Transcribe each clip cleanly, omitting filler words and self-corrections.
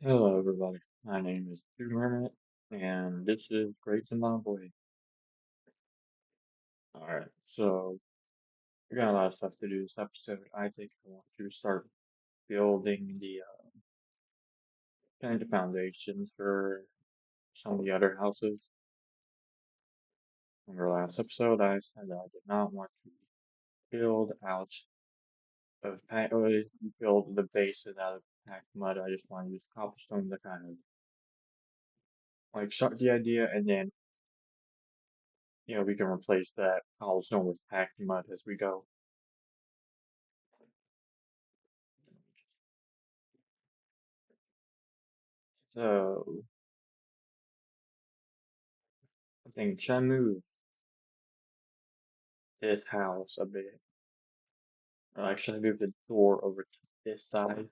Hello, everybody. My name is Hermit, and this is Great Zimbabwe. Alright, so we got a lot of stuff to do this episode. I think I want to start building kind of the foundations for some of the other houses. In our last episode, I said that I did not want to build out or build the bases out of packed mud. I just want to use cobblestone to kind of like start the idea, and then we can replace that cobblestone with packed mud as we go. So I think should I move this house a bit? Or like should I move the door over to this side?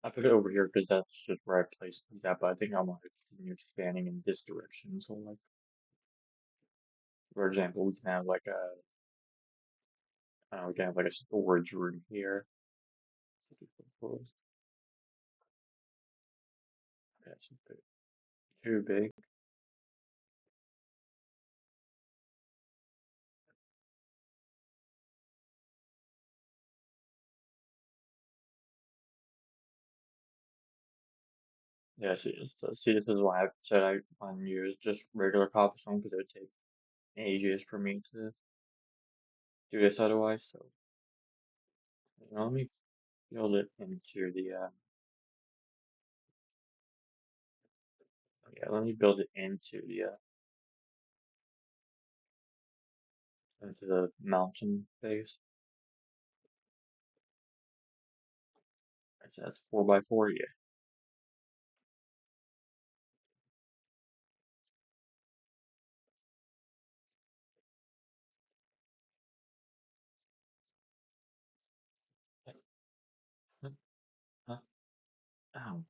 I put it over here because that's just the right place for that, but I think I want to continue expanding in this direction. So like for example, we can have like we can have like a storage room here. That's a bit too big. Yeah, see, this is why I said I want to use just regular cobblestone because it would take ages for me to do this otherwise. So let me build it into the yeah, let me build it into the mountain face. That's 4 by 4, yeah. Huh, huh, ow.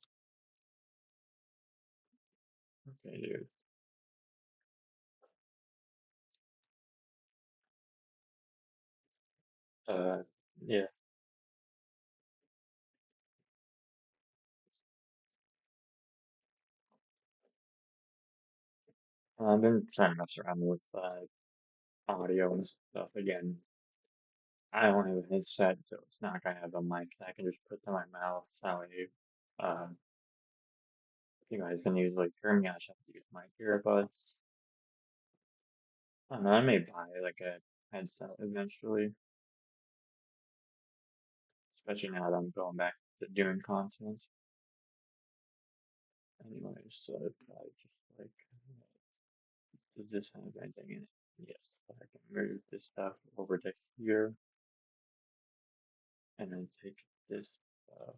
Okay, dude. Uh, yeah. I've been trying to mess around with audio and stuff again. I don't have a headset, so it's not gonna have a mic that I can just put to my mouth. That way, you guys can usually hear me. I just have to use my earbuds. I don't know. I may buy like a headset eventually, especially now that I'm going back to doing content. Anyway, so if I just like, does this have anything in it? Yes, I can move this stuff over to here and then take this, uh,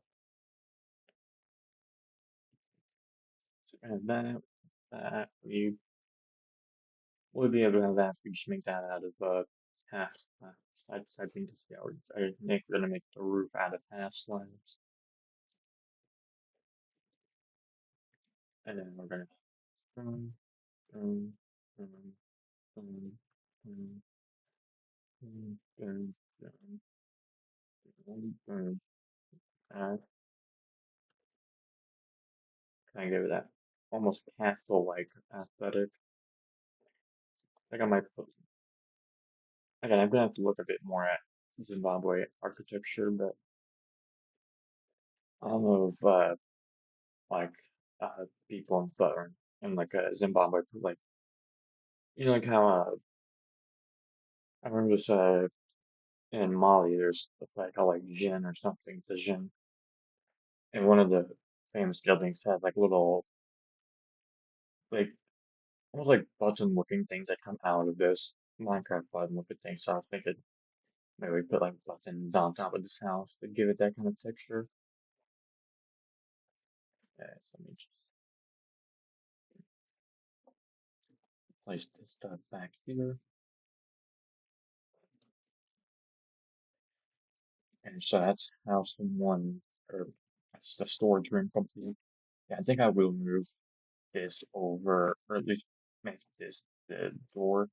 and that, we would be able to have that. We just make that out of, half, I think this, yeah, we're gonna make the roof out of half slabs. And then we're gonna, boom, boom, boom, boom, boom, boom, boom, boom, boom, boom. Uh, kind of give it that almost castle-like aesthetic. I think I might put, again, I'm gonna have to look a bit more at Zimbabwe architecture, but I don't know if like people in southern in like Zimbabwe like like how I remember this in Mali there's it's like called like Jin or something to Jin, and one of the famous buildings had like little like almost like button looking things that come out of this Minecraft button looking thing. So I was thinking maybe we put like buttons on top of this house to give it that kind of texture. Yeah, so let me just place this stuff back here. And so that's house one, or that's the storage room complete. Yeah, I think I will move this over, or at least make this the door.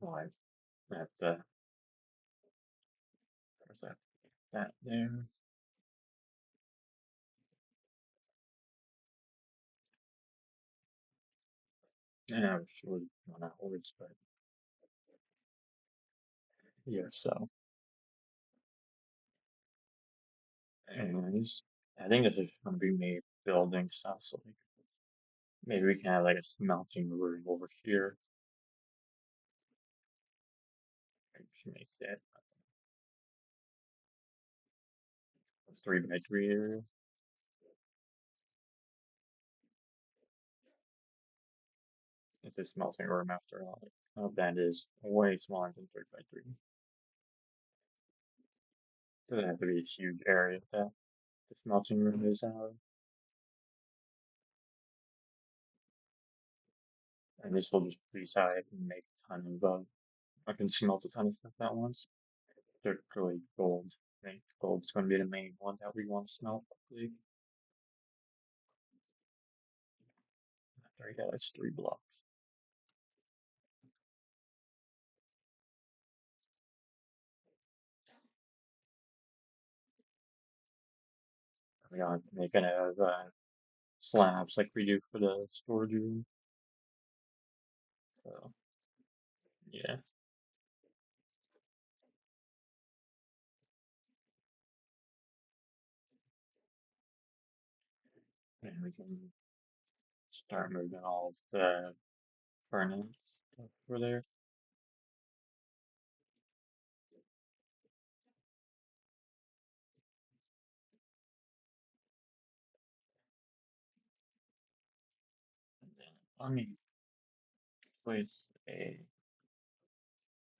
Five. That there's that there. And I was really run outwards, but yeah, so anyways, I think this is gonna be me building stuff, so like maybe we can have like a smelting room over here. I should make that a 3 by 3 area. It's a smelting room after all. That is way smaller than 3 by 3. Doesn't have to be a huge area that the smelting room is and this will just please I can make a ton of I can smelt a ton of stuff at once. Particularly gold. I think gold's gonna be the main one that we want to smelt, hopefully. There you go, that's 3 blocks. We are making have slabs like we do for the storage room. So yeah. And we can start moving all of the furnace stuff over there. And then let me place a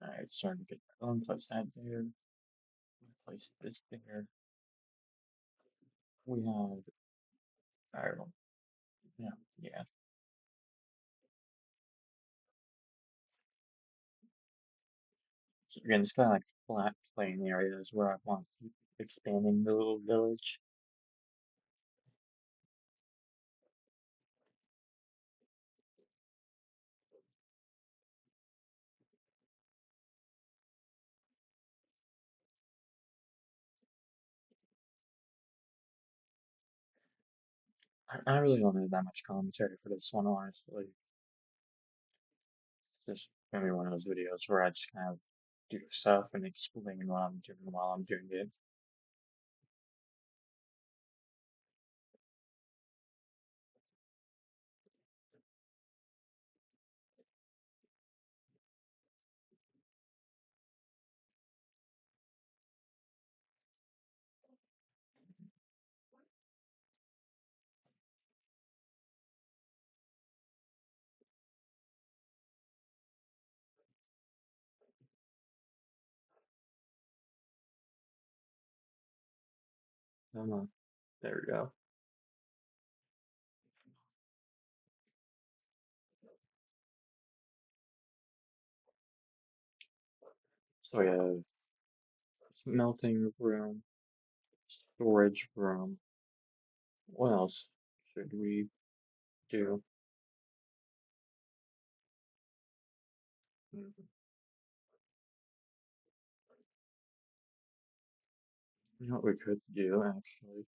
alright, starting to get my own, place that there. Place this there. We have alright, well, yeah, yeah. So again, it's kind of like flat plain areas where I want to keep expanding the little village. I really don't have that much commentary for this one, honestly. It's just gonna be one of those videos where I just kind of do stuff and explain what I'm doing while I'm doing it. Uh, there we go. So we have smelting room, storage room. What else should we do? Mm, You know what we could do actually,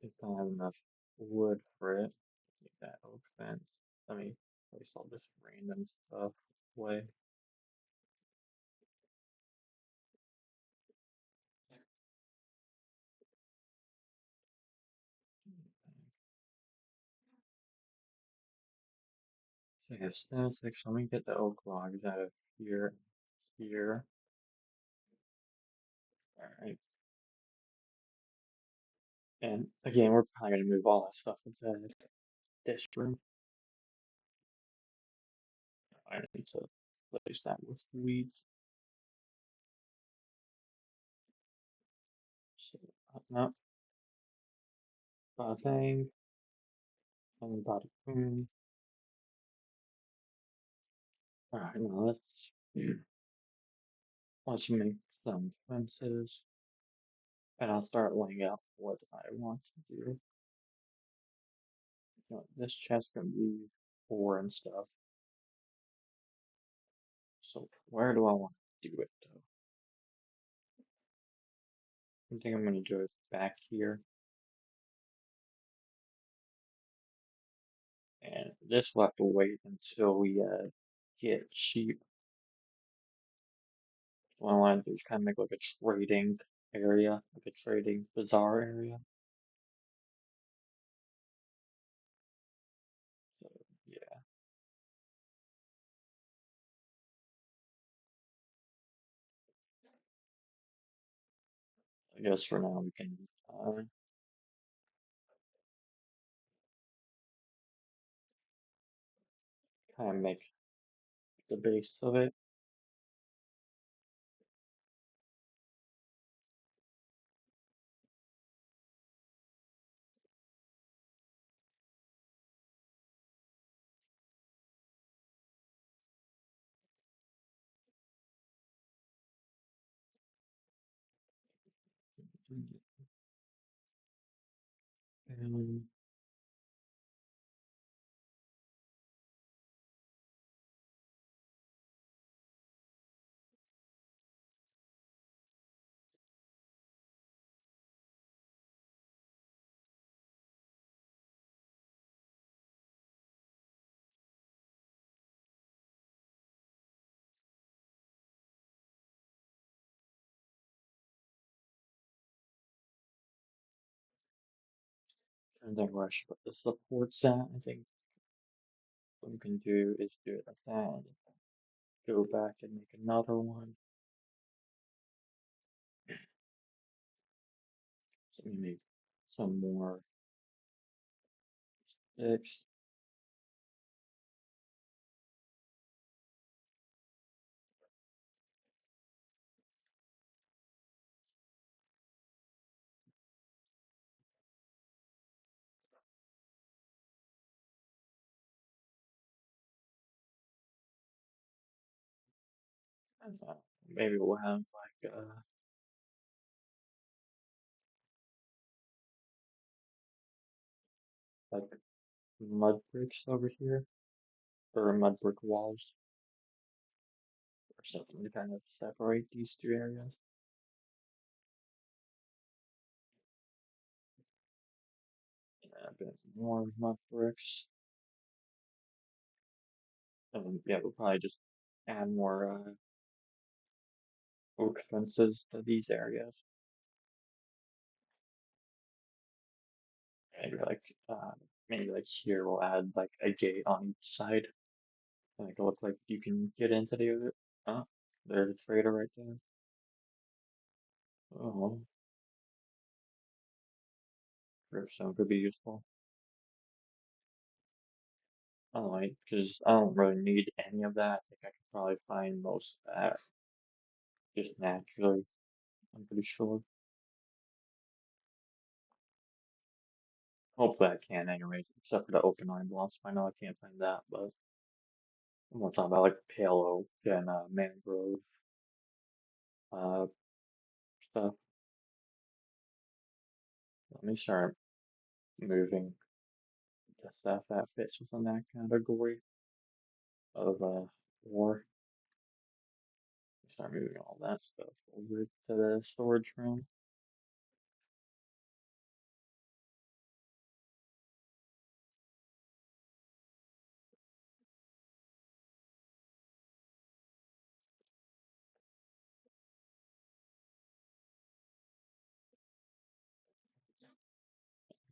if I have enough wood for it. Make that oak fence. Let me place all this random stuff away. So yes, that's like, so let me get the oak logs out of here, here. Alright. And again, we're probably gonna move all that stuff into this room. I need to replace that with weeds. So, no, bada bang, and bada boom. Alright, now let's make some fences, and I'll start laying out what I want to do. You know, this chest can be ore and stuff. So where do I want to do it though? I think I'm gonna do it back here, and this will have to wait until we get cheap. What I want to do is kind of make like a trading area, like a trading bazaar area. So yeah, I guess for now we can kind of make the base of it. And I think where I should put the supports at. I think what we can do is do it like that, and go back and make another one. So we make some more sticks. And, maybe we'll have like mud bricks over here, or mud brick walls, or something to kind of separate these two areas. A bit more mud bricks. Yeah, we'll probably just add more oak fences to these areas. Maybe like uh, maybe like here we'll add like a gate on each side. Make it look like you can get into the other. Oh, there's a trader right there. Oh, Gravestone could be useful. I don't like because I don't really need any of that. I think I could probably find most of that just naturally. I'm pretty sure. Hopefully I can anyways, except for the open line blocks. I know I can't find that, but I'm more talking about like pale oak and mangrove uh stuff. Let me start moving the stuff that fits within that category of war. Start moving all that stuff over to the storage room.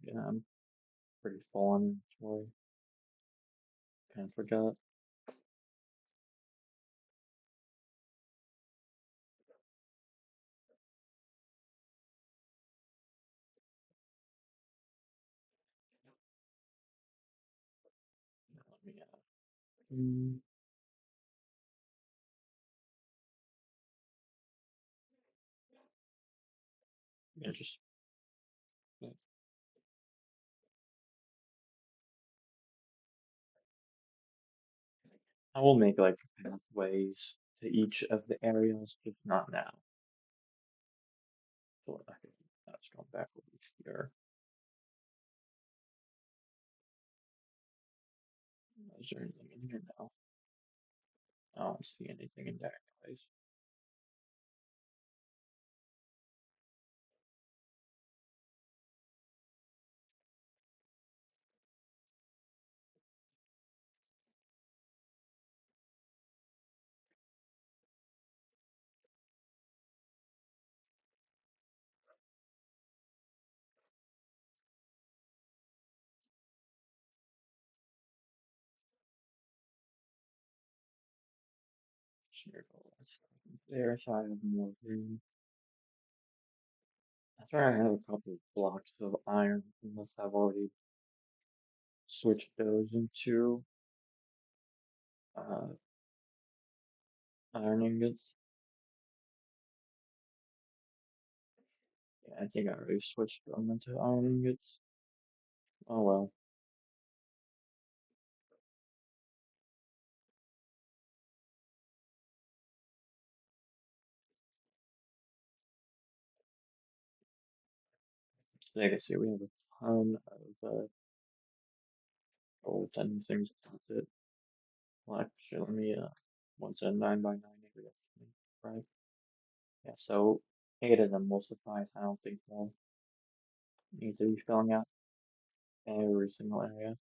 Yeah, I'm pretty full on inventory. Kind of forgot. Let me yeah, just yeah. I will make like pathways to each of the areas, just not now. So I think that's going back over here. Is there anything in here now? I don't see anything in there anyways. Circle, that's there, so I have more room. I thought I have a couple of blocks of iron, unless I've already switched those into uh, iron ingots. Yeah, I think I already switched them into iron ingots. Oh well. So you can see we have a ton of gold and things. That's it. Well, actually, let me once a 9 by 9 area. Right? Yeah, so 8 of them will suffice. I don't think we'll need to be filling out every single area.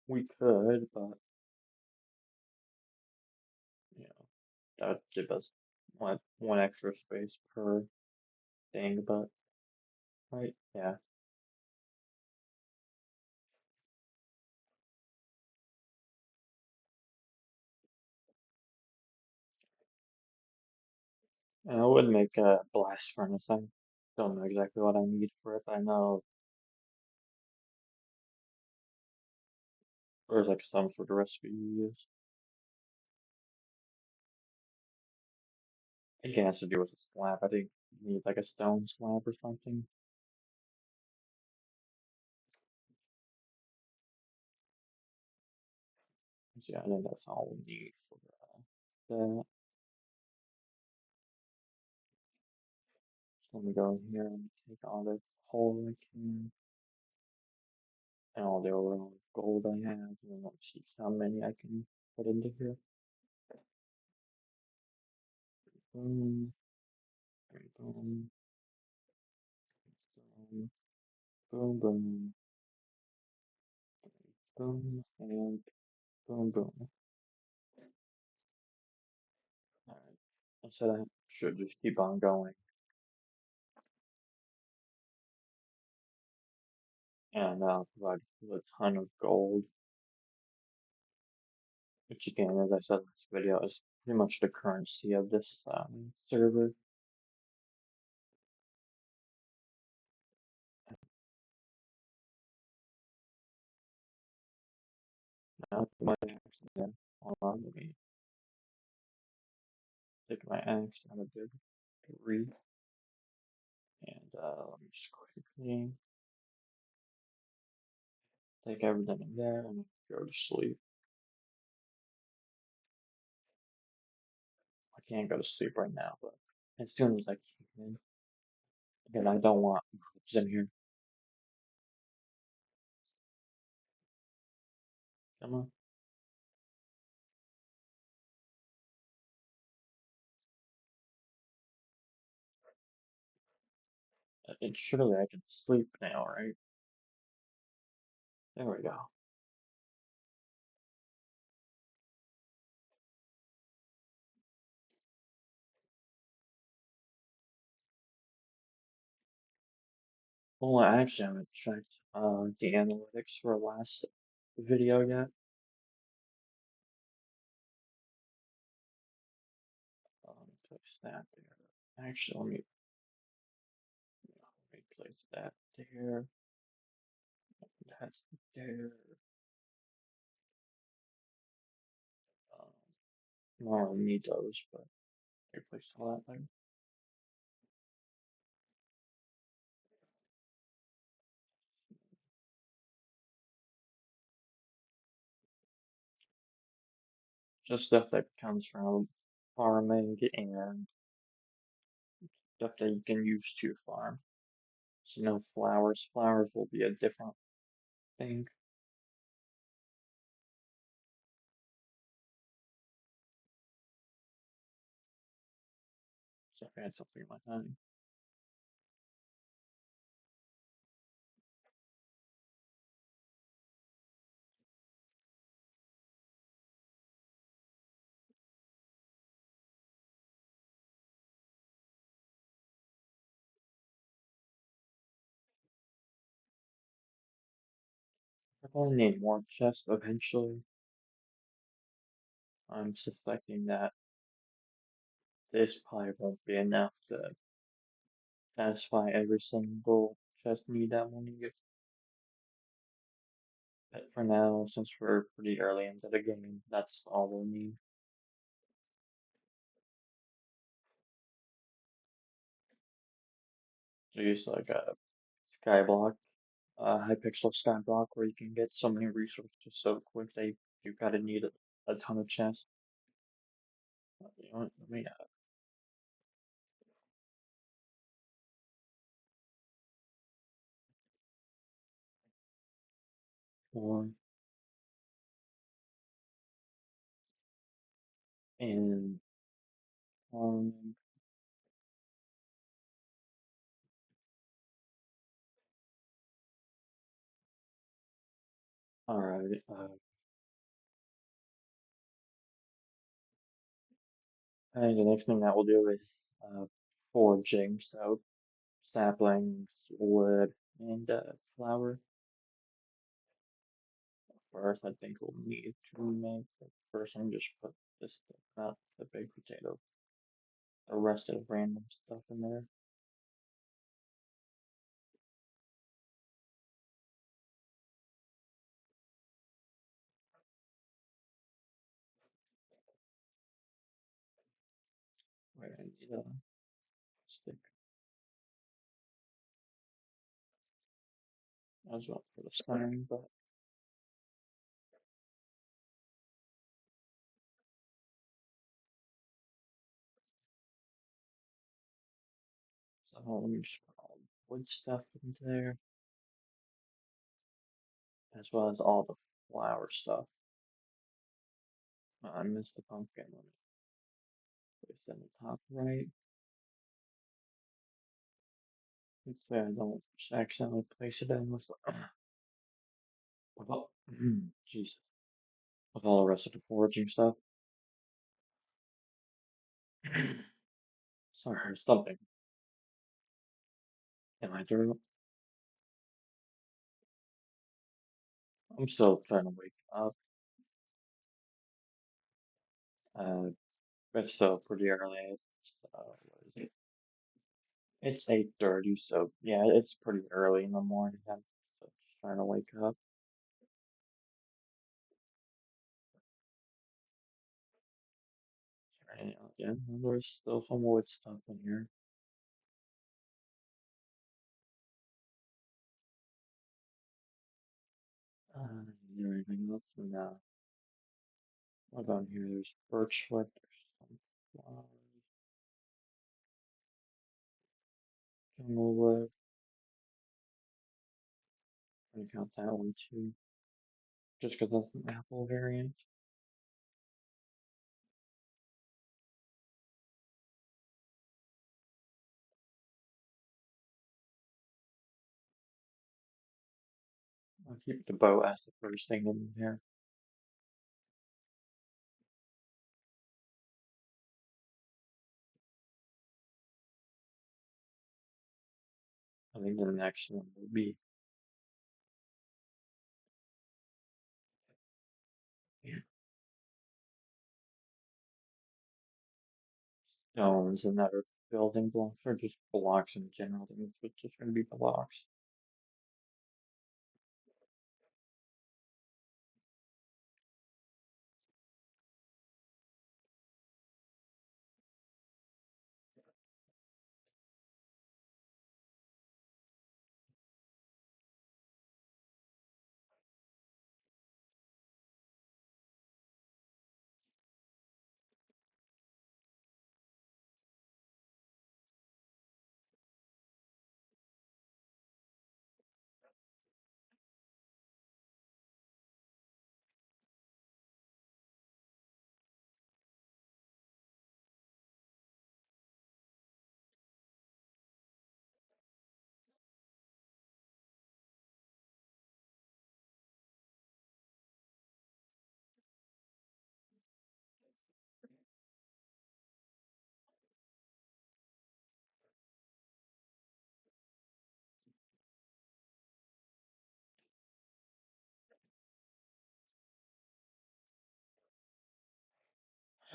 We could, but you know, that would give us one extra space per thing, but right, yeah. And I would make a blast furnace. I don't know exactly what I need for it, but I know there's like some sort of recipe you use. I think it has to do with a slab. I think you need like a stone slab or something. Yeah, I think that's all we need for that. So let me go in here and take all the coal I can and all the overall gold I have, and then let's see how many I can put into here. Boom, and boom, boom, boom, boom, boom, and boom, boom. Alright. I said I should just keep on going. And provide you with a ton of gold, which again, as I said in this video, is pretty much the currency of this server. Now, my axe again. Hold on, let me take my axe out of the three, and let me just quickly take everything in there and go to sleep. I can't go to sleep right now, but as soon as I can. Again, I don't want mobs in here. Come on. And surely I can sleep now, right? There we go. Well, I actually haven't checked the analytics for last video yet. Place that there. Actually, let me place that there. That's there. Um, no, I don't need those, but I place all that there. Just stuff that comes from farming and stuff that you can use to farm. So no flowers. Flowers will be a different thing. So if I had something like that. I probably need more chests eventually. I'm suspecting that this probably won't be enough to satisfy every single chest need that we'll need. But for now, since we're pretty early into the game, that's all we'll need. So use like a skyblock, high pixel skyblock where you can get so many resources so quick that you gotta need a ton of chests. You know, let me one and um, alright, I think the next thing that we'll do is foraging, so saplings, wood, and flour. First, I think we'll need to make the first one just put this stuff, not the baked potato, the rest of the random stuff in there. Right, I need a stick as well for the stone, but so let me just put all the wood stuff into there, as well as all the flour stuff. I missed the pumpkin. Let me place it in the top right. Let's say I don't just accidentally place it in with all, Jesus, with all the rest of the foraging stuff. Sorry, there's something in my throat. I'm still trying to wake up. Uh, it's still pretty early. What is it? It's 8:30, so yeah, it's pretty early in the morning. I'm still trying to wake up. And, yeah, there's still some wood stuff in here. Is there anything else? No. What about here? There's birchwood. There's some flowers. Junglewood. I'm gonna count that one too, just because that's an apple variant. I'll keep the bow as the first thing in here. I think the next one will be yeah, stones and other building blocks, or just blocks in general. I think it's just going to be blocks.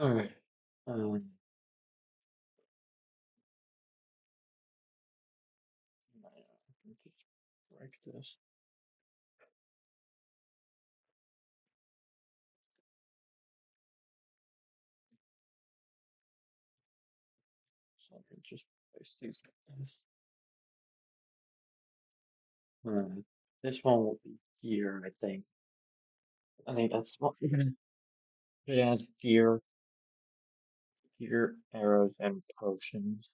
Alright. Um, let me just break this. So I can just place these like this. This one will be gear, I think. I think that's what it has gear, arrows, and potions.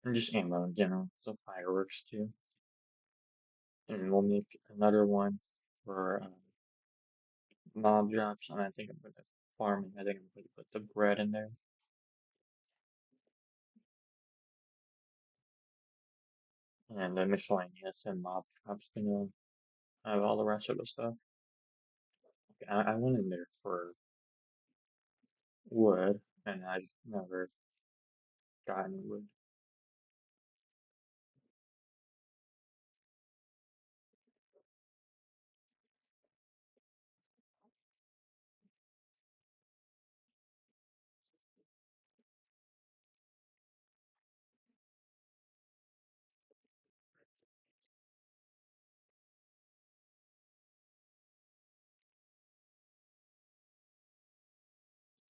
And just ammo in general. So fireworks too. And we'll make another one for mob drops. And I think I'm gonna farming. I think I'm gonna put the bread in there. And the miscellaneous and mob drops gonna have all the rest of the stuff. Okay, I went in there for wood, and I've never gotten wood.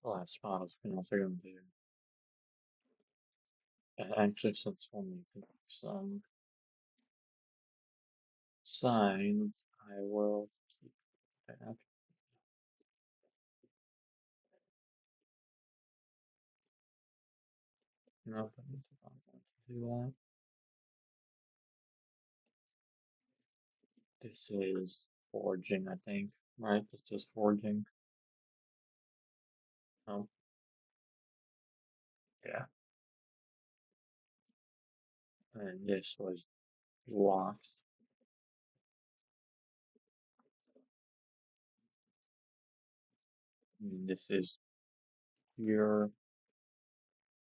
The last spot I was also gonna do. And actually, since we'll need to make some signs, I will keep that. No, I need to not want to do that. This is forging, I think. Right? This is forging. Oh, yeah. And this was lost. And this is pure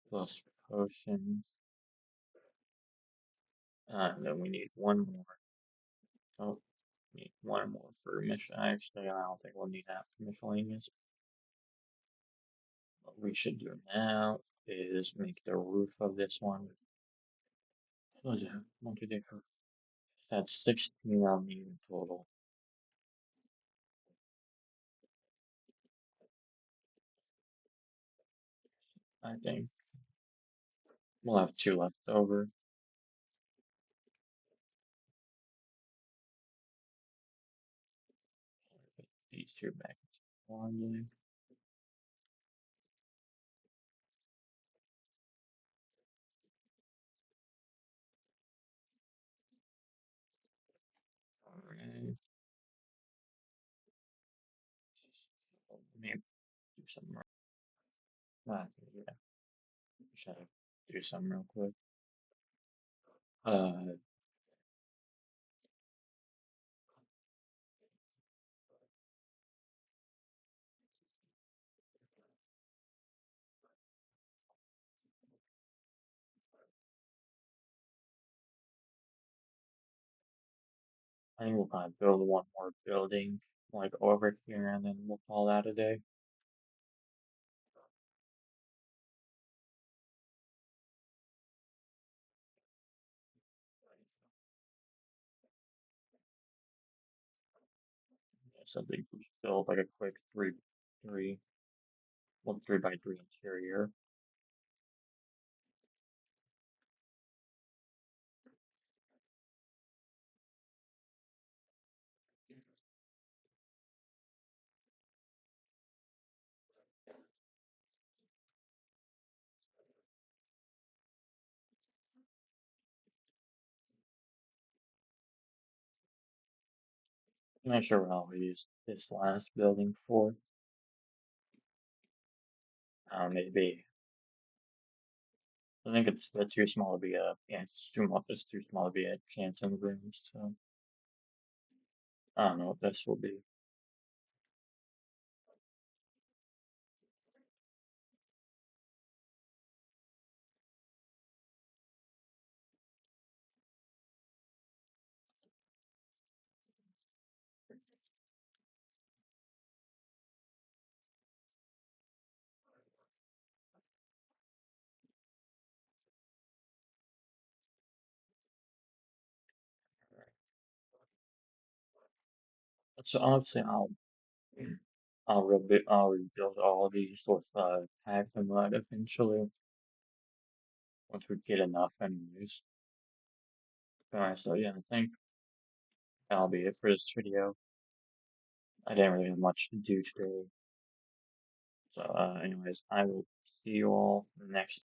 plus potions. And then we need one more. Oh, we need one more for mission. Actually, I don't think we'll need that for miscellaneous. What we should do now is make the roof of this one. What was it? One, two, three, four. That's 16 I'll need in total. I think we'll have two left over. Put these two back into one. Alright. Let me do something. Yeah, should do something real quick. Uh, I think we'll probably build one more building, like over here, and then we'll call that a day. Yeah, so I think we should build like a quick three, well, 3x3 interior. I'm not sure what I'll use this last building for. Maybe I think it's too small to be a, yeah, it's too small to be a Jansen rooms, so I don't know what this will be. So honestly, I'll rebuild all these with tag and mud eventually once we get enough anyways. Alright, so yeah, I think that'll be it for this video. I didn't really have much to do today. So anyways, I will see you all next